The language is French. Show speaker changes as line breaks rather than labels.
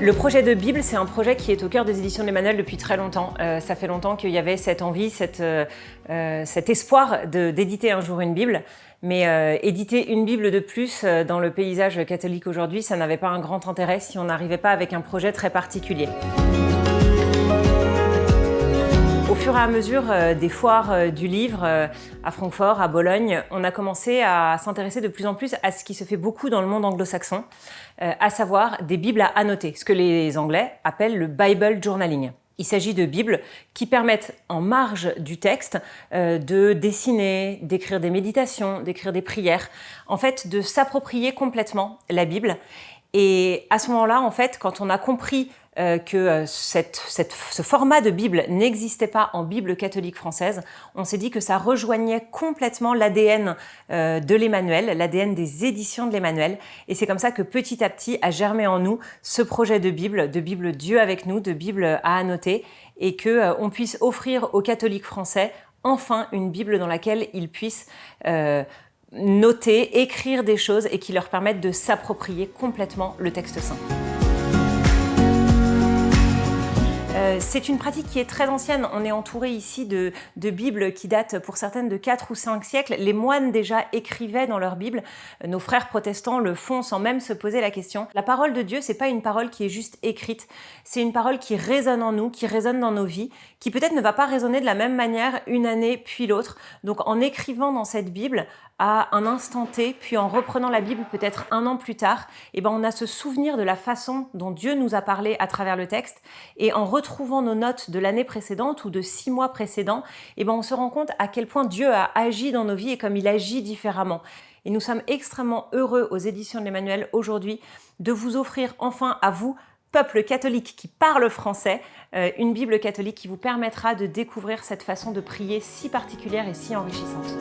Le projet de Bible, c'est un projet qui est au cœur des éditions de l'Emmanuel depuis très longtemps. Ça fait longtemps qu'il y avait cette envie, cet espoir d'éditer un jour une Bible. Mais éditer une Bible de plus dans le paysage catholique aujourd'hui, ça n'avait pas un grand intérêt si on n'arrivait pas avec un projet très particulier. Au fur et à mesure des foires du livre à Francfort, à Bologne, on a commencé à s'intéresser de plus en plus à ce qui se fait beaucoup dans le monde anglo-saxon, à savoir des Bibles à annoter, ce que les Anglais appellent le Bible journaling. Il s'agit de Bibles qui permettent, en marge du texte, de dessiner, d'écrire des méditations, d'écrire des prières, en fait, de s'approprier complètement la Bible. Et à ce moment-là, en fait, quand on a compris que ce format de Bible n'existait pas en Bible catholique française, on s'est dit que ça rejoignait complètement l'ADN de l'Emmanuel, l'ADN des éditions de l'Emmanuel. Et c'est comme ça que petit à petit a germé en nous ce projet de Bible Dieu avec nous, de Bible à annoter, et que on puisse offrir aux catholiques français enfin une Bible dans laquelle ils puissent noter, écrire des choses et qui leur permettent de s'approprier complètement le texte saint. C'est une pratique qui est très ancienne. On est entouré ici de Bibles qui datent pour certaines de 4 ou 5 siècles. Les moines déjà écrivaient dans leur Bible. Nos frères protestants le font sans même se poser la question. La parole de Dieu, c'est pas une parole qui est juste écrite. C'est une parole qui résonne en nous, qui résonne dans nos vies, qui peut-être ne va pas résonner de la même manière une année puis l'autre. Donc en écrivant dans cette Bible, à un instant T, puis en reprenant la Bible peut-être un an plus tard, on a ce souvenir de la façon dont Dieu nous a parlé à travers le texte, et en retrouvant nos notes de l'année précédente ou de 6 mois précédents, on se rend compte à quel point Dieu a agi dans nos vies et comme il agit différemment. Et nous sommes extrêmement heureux aux éditions de l'Emmanuel aujourd'hui de vous offrir enfin à vous, peuple catholique qui parle français, une Bible catholique qui vous permettra de découvrir cette façon de prier si particulière et si enrichissante.